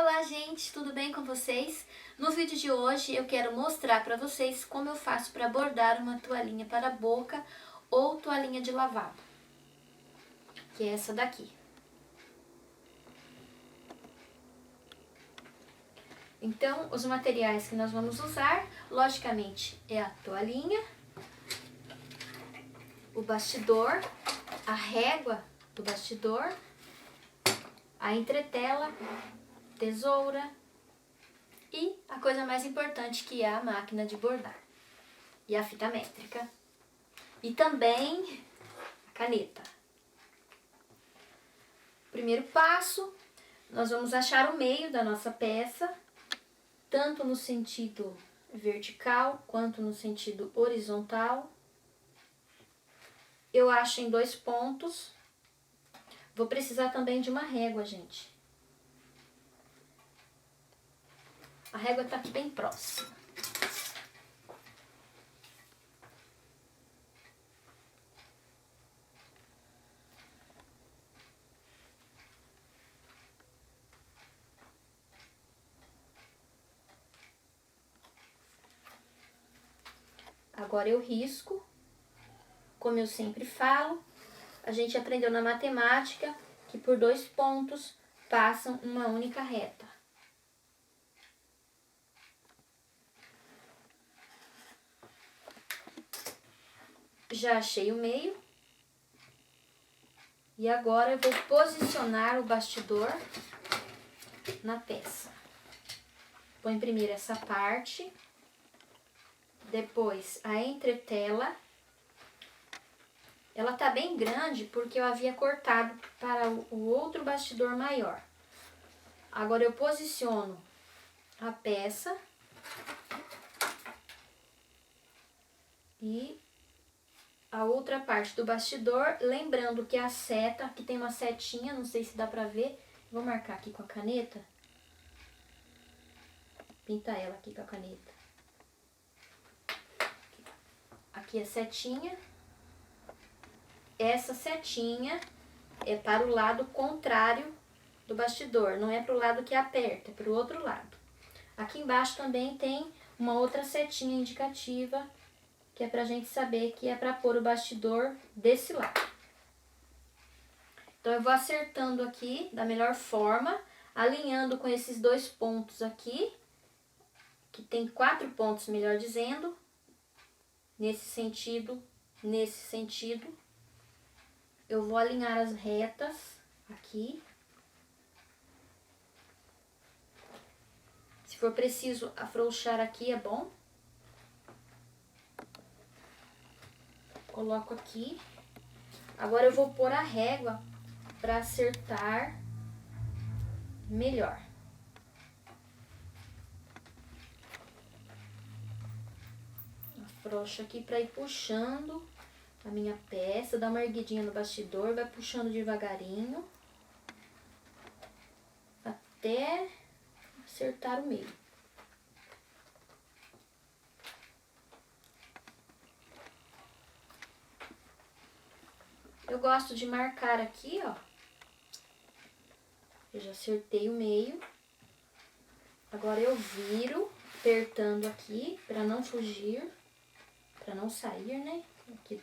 Olá gente, tudo bem com vocês? No vídeo de hoje eu quero mostrar para vocês como eu faço para bordar uma toalhinha para a boca ou toalhinha de lavabo, que é essa daqui. Então, os materiais que nós vamos usar, logicamente, é a toalhinha, o bastidor, a régua do bastidor, a entretela, tesoura e a coisa mais importante, que é a máquina de bordar e a fita métrica e também a caneta. Primeiro passo, nós vamos achar o meio da nossa peça, tanto no sentido vertical quanto no sentido horizontal. Eu acho em 2 pontos. Vou precisar também de uma régua, gente. A régua tá aqui bem próxima. Agora eu risco, como eu sempre falo, a gente aprendeu na matemática que por 2 pontos passam uma única reta. Já achei o meio. E agora eu vou posicionar o bastidor na peça. Põe primeiro essa parte, depois a entretela. Ela tá bem grande porque eu havia cortado para o outro bastidor maior. Agora eu posiciono a peça e a outra parte do bastidor, lembrando que a seta, aqui tem uma setinha, não sei se dá pra ver, vou marcar aqui com a caneta, pintar ela aqui com a caneta. Aqui a setinha, essa setinha é para o lado contrário do bastidor, não é para o lado que aperta, é para o outro lado. Aqui embaixo também tem uma outra setinha indicativa, que é pra gente saber que é pra pôr o bastidor desse lado. Então eu vou acertando aqui da melhor forma, alinhando com esses 2 pontos aqui, que tem 4 pontos, melhor dizendo, nesse sentido. Eu vou alinhar as retas aqui. Se for preciso afrouxar aqui, é bom. Coloco aqui. Agora eu vou pôr a régua para acertar melhor. Afrouxo aqui para ir puxando a minha peça, dá uma erguidinha no bastidor, vai puxando devagarinho até acertar o meio. Eu gosto de marcar aqui, ó. Eu já acertei o meio. Agora eu viro, apertando aqui, para não fugir, para não sair, né? Aqui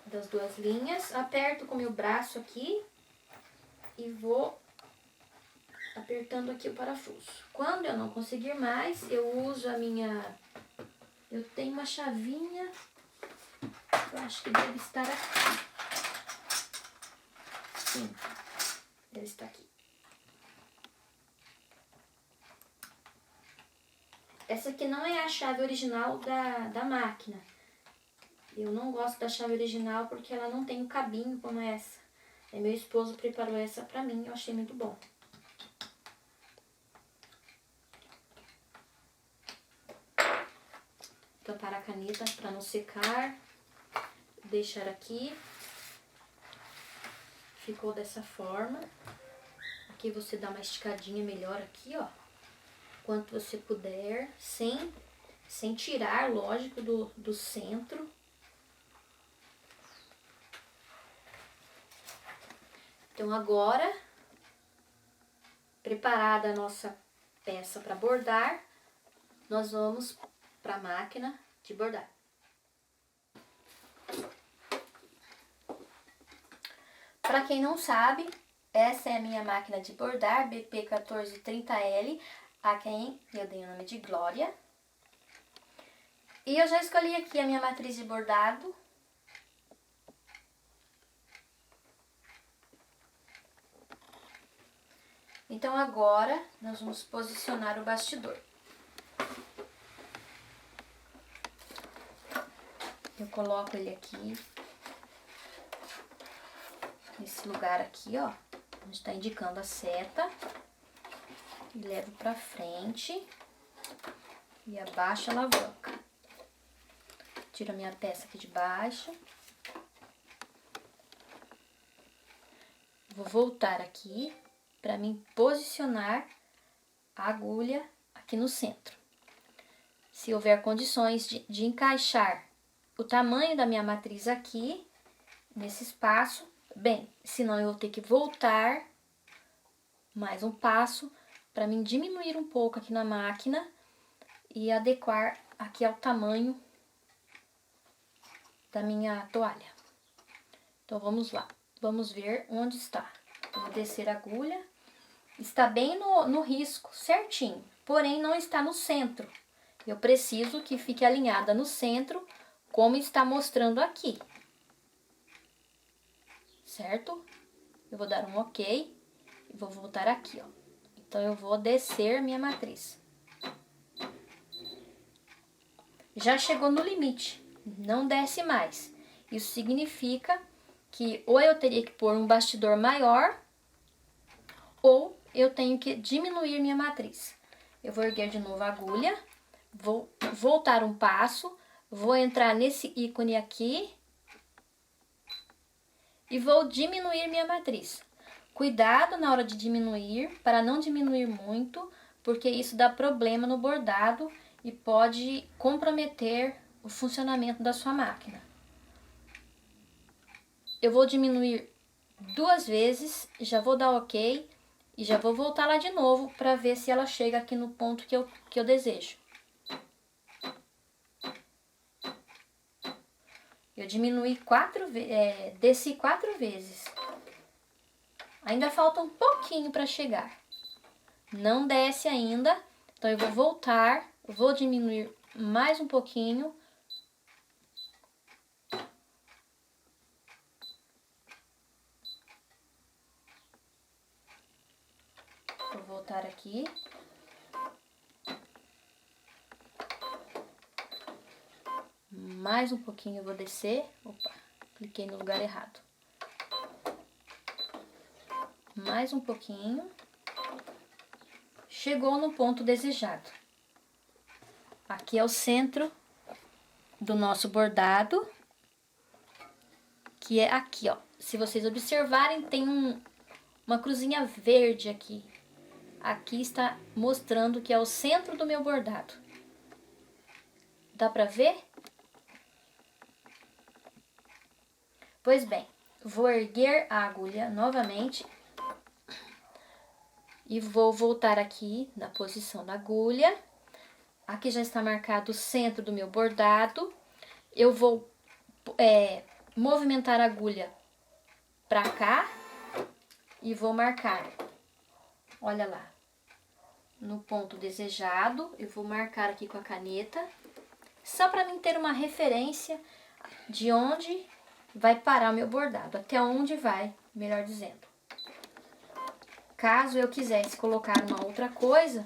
das 2 linhas. Aperto com o meu braço aqui e vou apertando aqui o parafuso. Quando eu não conseguir mais, eu uso a minha... Eu tenho uma chavinha, eu acho que deve estar aqui. Sim, deve estar aqui. Essa aqui não é a chave original da máquina. Eu não gosto da chave original porque ela não tem um cabinho como essa. Aí meu esposo preparou essa pra mim, eu achei muito bom. Tampar a caneta para não secar. Deixar aqui. Ficou dessa forma. Aqui você dá uma esticadinha melhor aqui, ó. Quanto você puder, sem tirar, lógico, do centro. Então agora Preparada a nossa peça para bordar, nós vamos para a máquina de bordar. Para quem não sabe, essa é a minha máquina de bordar BP 1430L, a quem eu dei o nome de Glória. E eu já escolhi aqui a minha matriz de bordado. Então agora nós vamos posicionar o bastidor. Eu coloco ele aqui, nesse lugar aqui, ó, onde está indicando a seta. E levo pra frente e abaixo a alavanca. Tiro a minha peça aqui de baixo. Vou voltar aqui para mim posicionar a agulha aqui no centro. Se houver condições de encaixar o tamanho da minha matriz aqui, nesse espaço, bem, senão eu vou ter que voltar mais um passo para mim diminuir um pouco aqui na máquina e adequar aqui ao tamanho da minha toalha. Então vamos lá, vamos ver onde está. Eu vou descer a agulha, está bem no risco, certinho, porém não está no centro. Eu preciso que fique alinhada no centro, como está mostrando aqui. Certo? Eu vou dar um ok e vou voltar aqui, ó. Então, eu vou descer minha matriz. Já chegou no limite, não desce mais. Isso significa que ou eu teria que pôr um bastidor maior, ou eu tenho que diminuir minha matriz. Eu vou erguer de novo a agulha, vou voltar um passo, vou entrar nesse ícone aqui e vou diminuir minha matriz. Cuidado na hora de diminuir, para não diminuir muito, porque isso dá problema no bordado e pode comprometer o funcionamento da sua máquina. Eu vou diminuir 2 vezes, já vou dar ok e já vou voltar lá de novo para ver se ela chega aqui no ponto que eu desejo. Eu diminui desci 4 vezes. Ainda falta um pouquinho para chegar. Não desce ainda, então eu vou voltar, vou diminuir mais um pouquinho. Vou voltar aqui. Mais um pouquinho eu vou descer. Opa, cliquei no lugar errado. Mais um pouquinho. Chegou no ponto desejado. Aqui é o centro do nosso bordado, que é aqui, ó. Se vocês observarem, tem uma cruzinha verde aqui. Aqui está mostrando que é o centro do meu bordado. Dá pra ver? Pois bem, vou erguer a agulha novamente e vou voltar aqui na posição da agulha. Aqui já está marcado o centro do meu bordado. Eu vou movimentar a agulha para cá e vou marcar. Olha lá, no ponto desejado, eu vou marcar aqui com a caneta, só para mim ter uma referência de onde vai parar o meu bordado, até onde vai, melhor dizendo. Caso eu quisesse colocar uma outra coisa,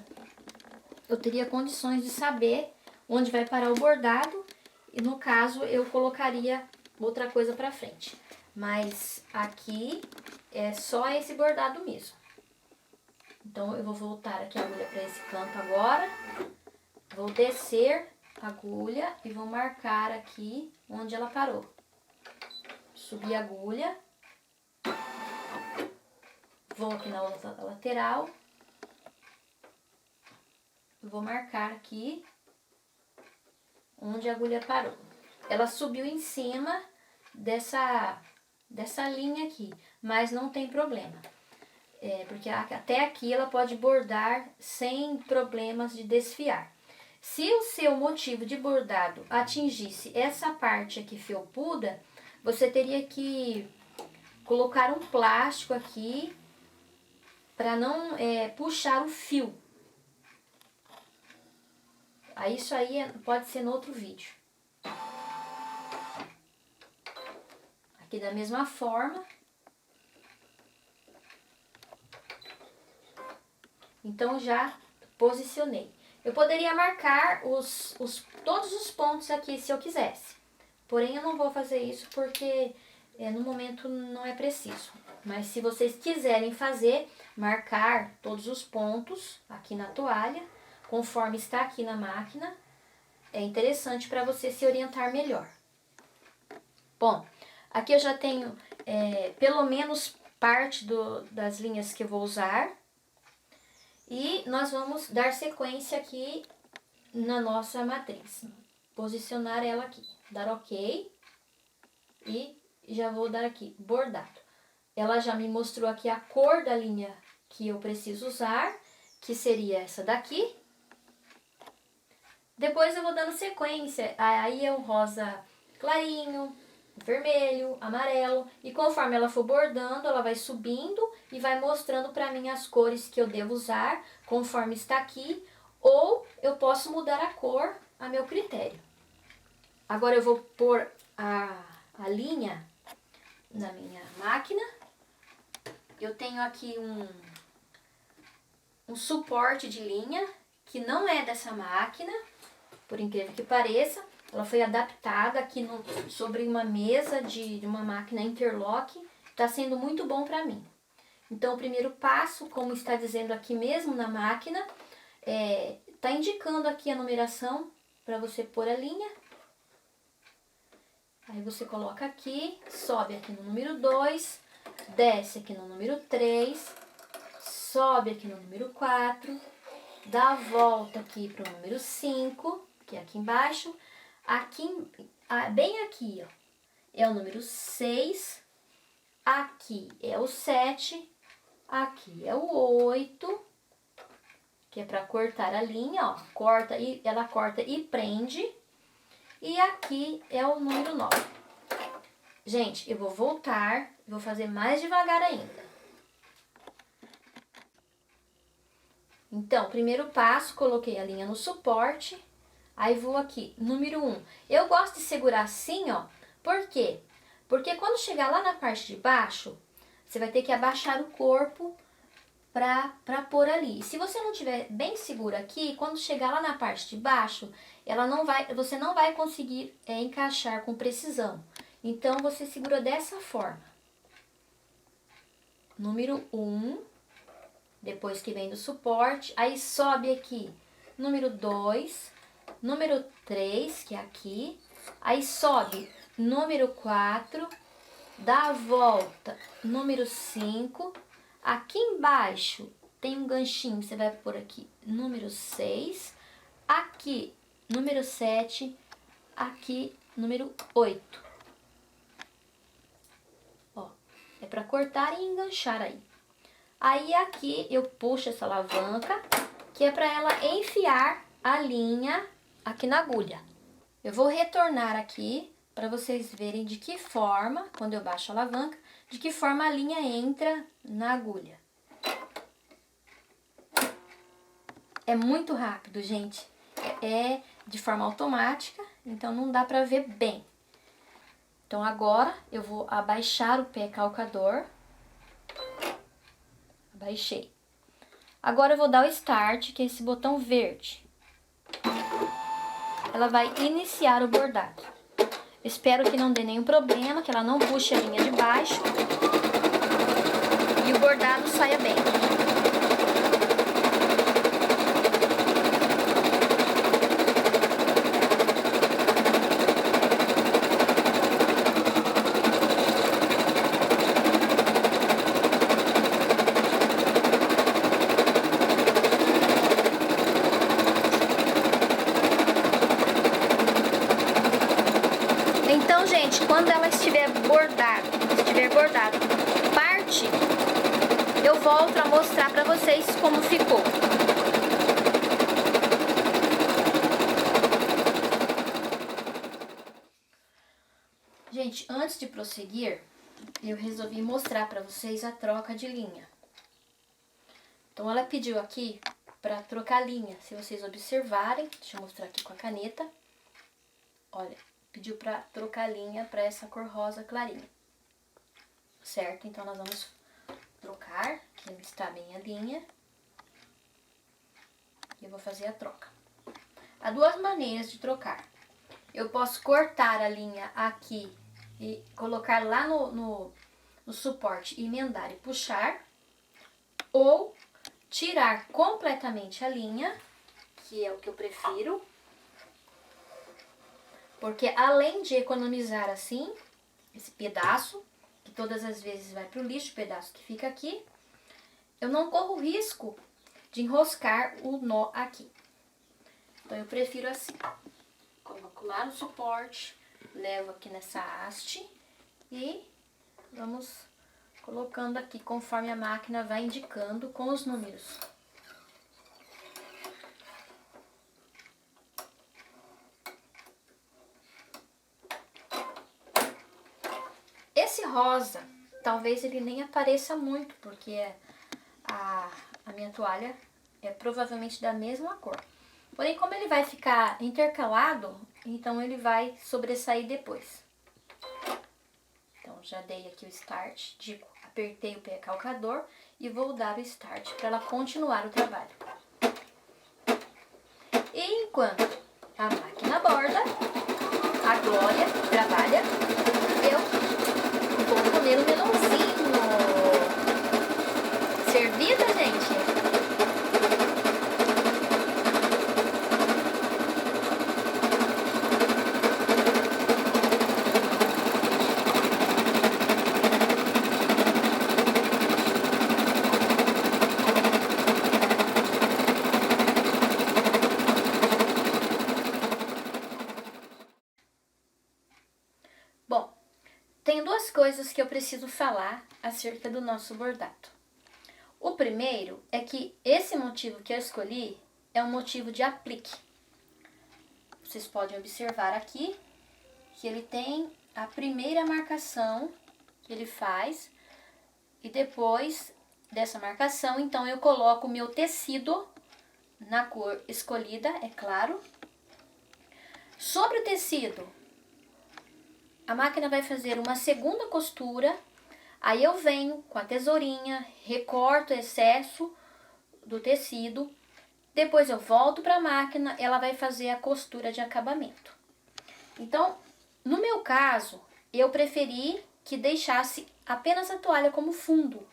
eu teria condições de saber onde vai parar o bordado e, no caso, eu colocaria outra coisa pra frente. Mas aqui é só esse bordado mesmo. Então, eu vou voltar aqui a agulha para esse canto agora. Vou descer a agulha e vou marcar aqui onde ela parou. Subir a agulha. Vou aqui na outra lateral. Vou marcar aqui onde a agulha parou. Ela subiu em cima dessa linha aqui, mas não tem problema. porque até aqui ela pode bordar sem problemas de desfiar. Se o seu motivo de bordado atingisse essa parte aqui felpuda, você teria que colocar um plástico aqui para não puxar o fio. Aí isso aí pode ser no outro vídeo. Aqui da mesma forma. Então já posicionei. Eu poderia marcar todos os pontos aqui se eu quisesse. Porém eu não vou fazer isso porque no momento não é preciso. Mas se vocês quiserem fazer, marcar todos os pontos aqui na toalha, conforme está aqui na máquina, é interessante para você se orientar melhor. Bom, aqui eu já tenho pelo menos parte das linhas que eu vou usar. E nós vamos dar sequência aqui na nossa matriz. Posicionar ela aqui, dar ok e já vou dar aqui bordado. Ela já me mostrou aqui a cor da linha que eu preciso usar, que seria essa daqui. Depois eu vou dando sequência, aí é o rosa clarinho, vermelho, amarelo, e conforme ela for bordando, ela vai subindo e vai mostrando para mim as cores que eu devo usar, conforme está aqui, ou eu posso mudar a cor a meu critério. Agora eu vou pôr a linha na minha máquina. Eu tenho aqui um suporte de linha, que não é dessa máquina, por incrível que pareça. Ela foi adaptada aqui sobre uma mesa de uma máquina interlock. Está sendo muito bom para mim. Então, o primeiro passo, como está dizendo aqui mesmo na máquina, está indicando aqui a numeração para você pôr a linha. Aí você coloca aqui, sobe aqui no número 2, desce aqui no número 3, sobe aqui no número 4, dá a volta aqui para o número 5, que é aqui embaixo. Aqui, bem aqui, ó, é o número 6, aqui é o 7, aqui é o 8, que é para cortar a linha, ó, ela corta e prende, e aqui é o número 9. Gente, eu vou voltar, vou fazer mais devagar ainda. Então, primeiro passo, coloquei a linha no suporte. Aí vou aqui, número 1. Eu gosto de segurar assim, ó. Por quê? Porque quando chegar lá na parte de baixo, você vai ter que abaixar o corpo pra pôr ali. Se você não tiver bem seguro aqui, quando chegar lá na parte de baixo, você não vai conseguir encaixar com precisão. Então, você segura dessa forma. Número 1. Depois que vem do suporte, aí sobe aqui. Número 2. Número 3, que é aqui, aí sobe número 4, dá a volta, número 5, aqui embaixo tem um ganchinho, você vai pôr aqui número 6, aqui número 7, aqui número 8. Ó, é para cortar e enganchar aí. Aí aqui eu puxo essa alavanca, que é para ela enfiar a linha aqui na agulha. Eu vou retornar aqui para vocês verem de que forma, quando eu baixo a alavanca, de que forma a linha entra na agulha. É muito rápido, gente. É de forma automática, então não dá para ver bem. Então agora eu vou abaixar o pé calcador. Abaixei. Agora eu vou dar o Start, que é esse botão verde. Ela vai iniciar o bordado. Espero que não dê nenhum problema, que ela não puxe a linha de baixo e o bordado saia bem. Então, gente, quando ela estiver bordado, parte eu volto a mostrar pra vocês como ficou. Gente, antes de prosseguir, eu resolvi mostrar pra vocês a troca de linha. Então ela pediu aqui pra trocar linha. Se vocês observarem, deixa eu mostrar aqui com a caneta. Olha, pediu pra trocar linha pra essa cor rosa clarinha. Certo? Então nós vamos trocar, aqui está bem a linha. E eu vou fazer a troca. Há duas maneiras de trocar. Eu posso cortar a linha aqui e colocar lá no suporte, emendar e puxar. Ou tirar completamente a linha, que é o que eu prefiro. Porque além de economizar assim, esse pedaço, que todas as vezes vai para o lixo, o pedaço que fica aqui, eu não corro risco de enroscar o nó aqui. Então eu prefiro assim. Coloco lá no suporte, levo aqui nessa haste e vamos colocando aqui conforme a máquina vai indicando com os números. Esse rosa, talvez ele nem apareça muito, porque a minha toalha é provavelmente da mesma cor. Porém, como ele vai ficar intercalado, então ele vai sobressair depois. Então, já dei aqui o start, apertei o pé calcador e vou dar o start para ela continuar o trabalho. E enquanto a máquina borda, a Glória trabalha, eu vou comer um melãozinho. Servida, gente? Bom, tem duas coisas que eu preciso falar acerca do nosso bordado. O primeiro é que esse motivo que eu escolhi é um motivo de aplique. Vocês podem observar aqui que ele tem a primeira marcação que ele faz e depois dessa marcação, então eu coloco o meu tecido na cor escolhida, é claro. Sobre o tecido, a máquina vai fazer uma segunda costura. Aí eu venho com a tesourinha, recorto o excesso do tecido, depois eu volto para a máquina, ela vai fazer a costura de acabamento. Então, no meu caso, eu preferi que deixasse apenas a toalha como fundo,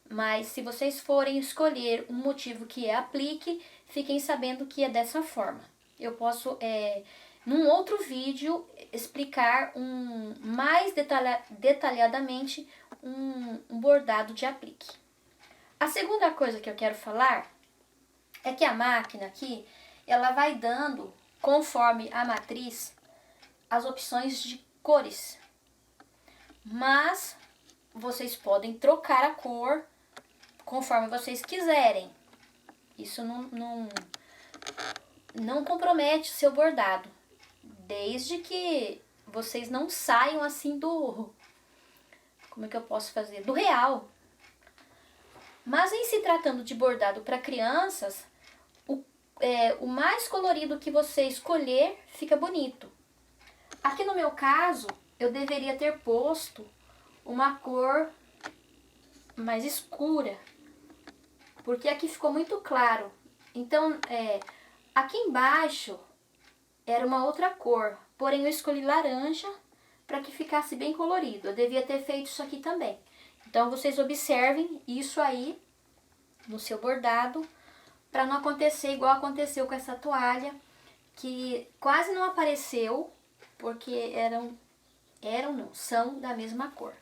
mas se vocês forem escolher um motivo que é aplique, fiquem sabendo que é dessa forma. Eu posso, num outro vídeo, explicar mais detalhadamente um bordado de aplique. A segunda coisa que eu quero falar é que a máquina aqui, ela vai dando, conforme a matriz, as opções de cores. Mas vocês podem trocar a cor conforme vocês quiserem. Isso não compromete o seu bordado, desde que vocês não saiam assim como é que eu posso fazer? Do real. Mas em se tratando de bordado para crianças, o mais colorido que você escolher fica bonito. Aqui no meu caso, eu deveria ter posto uma cor mais escura, porque aqui ficou muito claro. Então, aqui embaixo era uma outra cor, porém eu escolhi laranja para que ficasse bem colorido. Eu devia ter feito isso aqui também. Então, vocês observem isso aí no seu bordado, para não acontecer igual aconteceu com essa toalha, que quase não apareceu, porque são da mesma cor.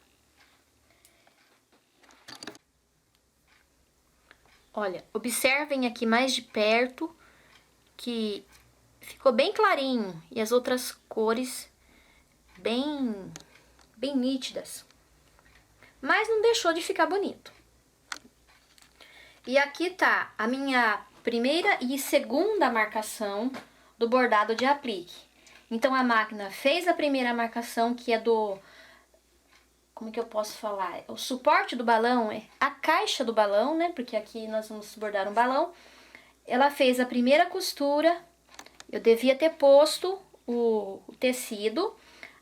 Olha, observem aqui mais de perto, que ficou bem clarinho, e as outras cores bem nítidas. Mas não deixou de ficar bonito. E aqui tá a minha primeira e segunda marcação do bordado de aplique. Então a máquina fez a primeira marcação, que é do... Como que eu posso falar? O suporte do balão, é a caixa do balão, né? Porque aqui nós vamos bordar um balão. Ela fez a primeira costura, eu devia ter posto o tecido.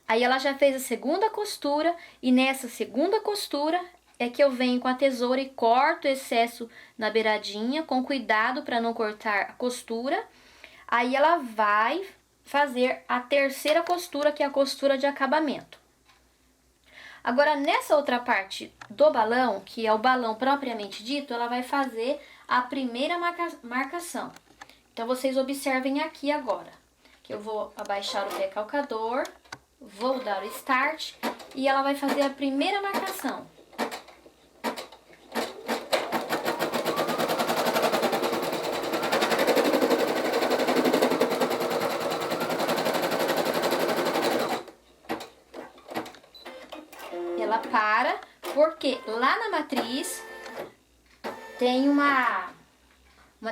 Aí ela já fez a segunda costura e nessa segunda costura é que eu venho com a tesoura e corto o excesso na beiradinha, com cuidado para não cortar a costura. Aí ela vai fazer a terceira costura, que é a costura de acabamento. Agora, nessa outra parte do balão, que é o balão propriamente dito, ela vai fazer a primeira marcação. Então, vocês observem aqui agora, que eu vou abaixar o recalcador, vou dar o start e ela vai fazer a primeira marcação. Ela para, porque lá na matriz tem uma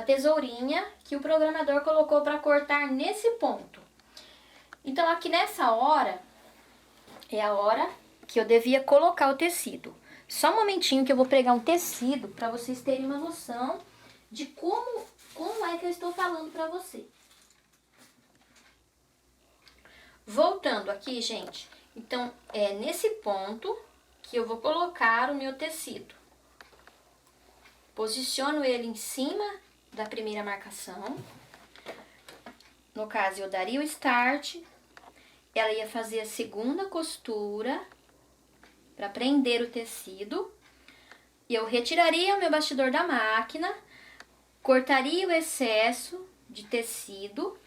tesourinha que o programador colocou para cortar nesse ponto. Então aqui nessa hora, é a hora que eu devia colocar o tecido. Só um momentinho que eu vou pregar um tecido para vocês terem uma noção de como é que eu estou falando para você. Voltando aqui, gente, então é nesse ponto que eu vou colocar o meu tecido. Posiciono ele em cima da primeira marcação. No caso, eu daria o start, ela ia fazer a segunda costura para prender o tecido. E eu retiraria o meu bastidor da máquina, cortaria o excesso de tecido,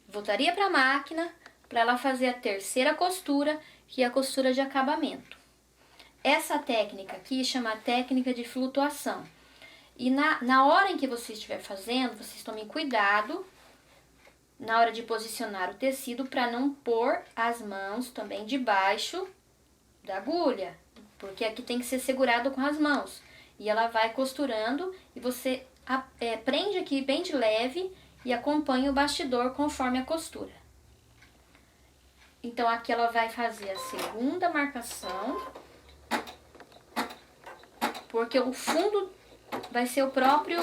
voltaria para a máquina para ela fazer a terceira costura, que é a costura de acabamento. Essa técnica aqui chama técnica de flutuação. E na hora em que você estiver fazendo, vocês tomem cuidado na hora de posicionar o tecido para não pôr as mãos também debaixo da agulha, porque aqui tem que ser segurado com as mãos. E ela vai costurando e você prende aqui bem de leve e acompanha o bastidor conforme a costura. Então aqui ela vai fazer a segunda marcação, porque o fundo vai ser a própria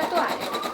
toalha.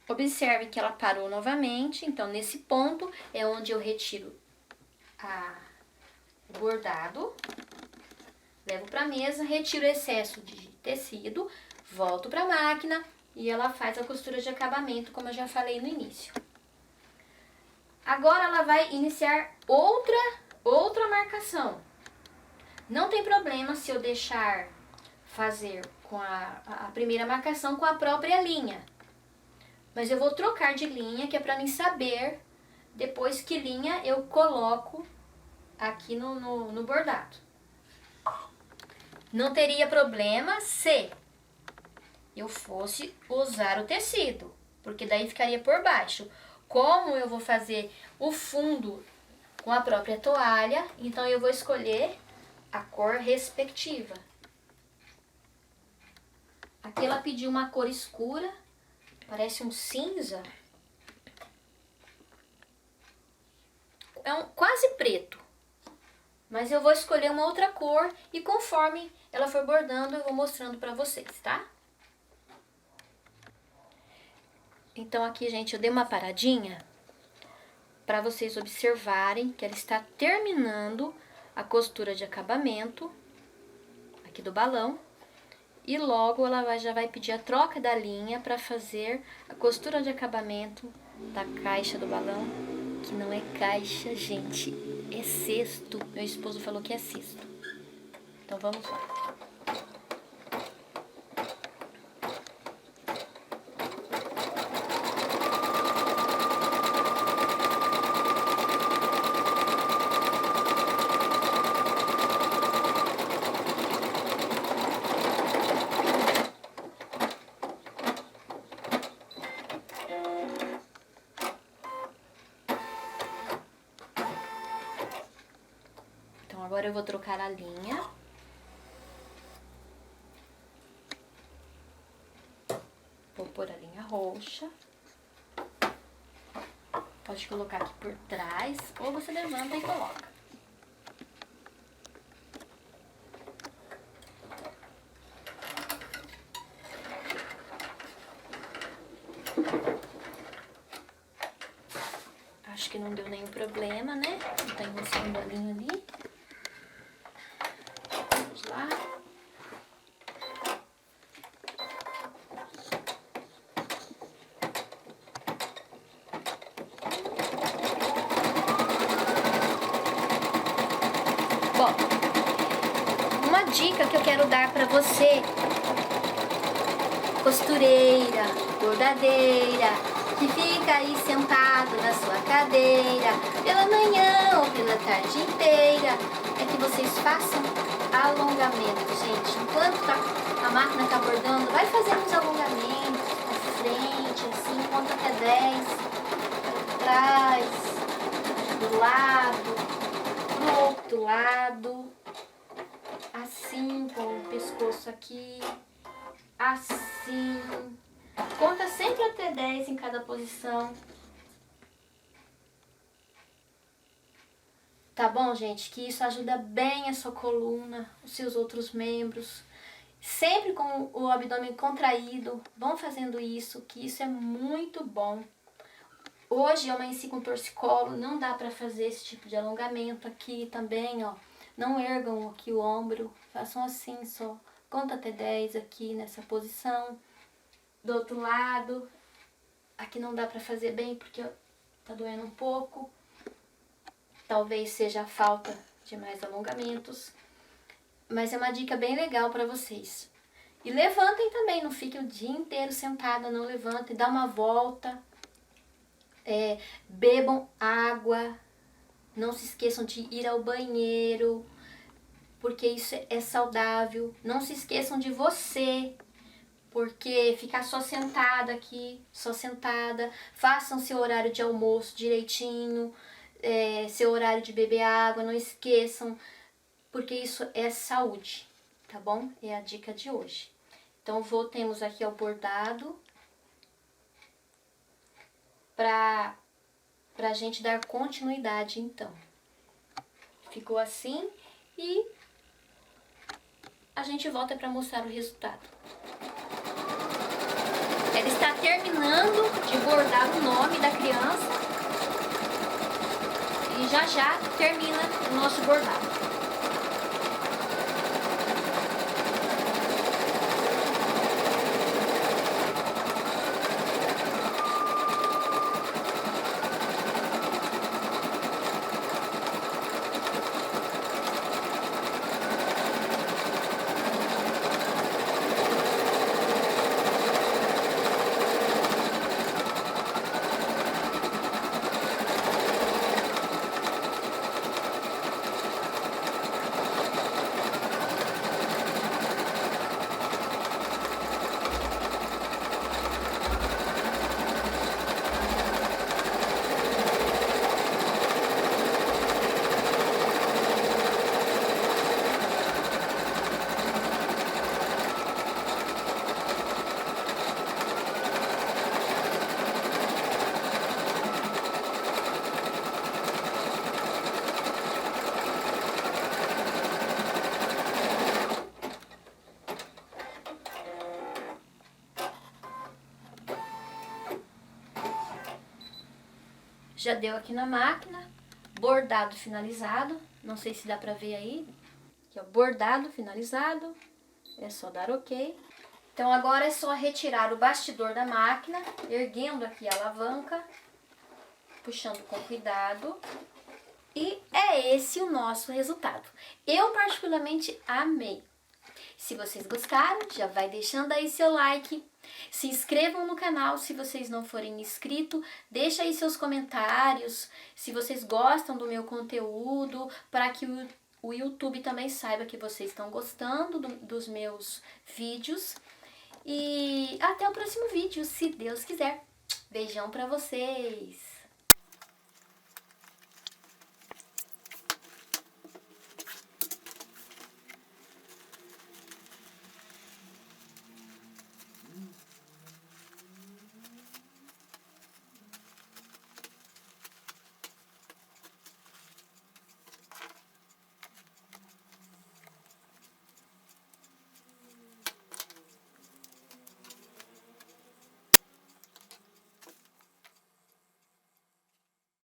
Observe que ela parou novamente, então nesse ponto é onde eu retiro o bordado, levo para a mesa, retiro o excesso de tecido, volto para a máquina e ela faz a costura de acabamento, como eu já falei no início. Agora ela vai iniciar outra marcação. Não tem problema se eu deixar fazer com a primeira marcação com a própria linha. Mas eu vou trocar de linha, que é para mim saber depois que linha eu coloco aqui no bordado. Não teria problema se eu fosse usar o tecido, porque daí ficaria por baixo. Como eu vou fazer o fundo com a própria toalha, então eu vou escolher a cor respectiva. Aqui ela pediu uma cor escura. Parece um cinza. É quase preto. Mas eu vou escolher uma outra cor e conforme ela for bordando, eu vou mostrando pra vocês, tá? Então aqui, gente, eu dei uma paradinha pra vocês observarem que ela está terminando a costura de acabamento aqui do balão. E logo ela já vai pedir a troca da linha para fazer a costura de acabamento da caixa do balão, que não é caixa, gente, é cesto. Meu esposo falou que é cesto. Então vamos lá. Então agora eu vou trocar a linha. Vou pôr a linha roxa. Pode colocar aqui por trás, ou você levanta e coloca. Acho que não deu nenhum problema, né? Não tá enroscando a linha ali. Vamos lá. Bom, uma dica que eu quero dar pra você, costureira, bordadeira, que fica aí sentado na sua cadeira, pela manhã ou pela tarde inteira, é que vocês façam alongamento, gente. Enquanto a máquina tá bordando, vai fazendo uns alongamentos pra frente, assim, conta até 10, pra trás, do lado, pro outro lado, assim, com o pescoço aqui, assim. Conta sempre até 10 em cada posição. Tá bom, gente? Que isso ajuda bem a sua coluna, os seus outros membros. Sempre com o abdômen contraído. Vão fazendo isso, que isso é muito bom. Hoje eu amanheci com torcicolo, não dá pra fazer esse tipo de alongamento aqui também, ó. Não ergam aqui o ombro, façam assim só. Conta até 10 aqui nessa posição. Do outro lado, aqui não dá pra fazer bem porque tá doendo um pouco. Talvez seja a falta de mais alongamentos. Mas é uma dica bem legal pra vocês. E levantem também, não fiquem o dia inteiro sentada, não levantem. Dá uma volta. Bebam água. Não se esqueçam de ir ao banheiro, porque isso é saudável. Não se esqueçam de você, porque ficar só sentada aqui, só sentada. Façam seu horário de almoço direitinho, seu horário de beber água, não esqueçam, porque isso é saúde, tá bom? É a dica de hoje. Então voltemos aqui ao bordado pra gente dar continuidade então. Ficou assim e a gente volta para mostrar o resultado. Ela está terminando de bordar o nome da criança e já termina o nosso bordado. Já deu aqui na máquina, bordado finalizado, não sei se dá pra ver aí, aqui ó, bordado finalizado, é só dar ok. Então agora é só retirar o bastidor da máquina, erguendo aqui a alavanca, puxando com cuidado, E é esse o nosso resultado. Eu particularmente amei. Se vocês gostaram, já vai deixando aí seu like. Se inscrevam no canal se vocês não forem inscritos. Deixa aí seus comentários, se vocês gostam do meu conteúdo, para que o YouTube também saiba que vocês estão gostando dos meus vídeos. E até o próximo vídeo, se Deus quiser. Beijão pra vocês!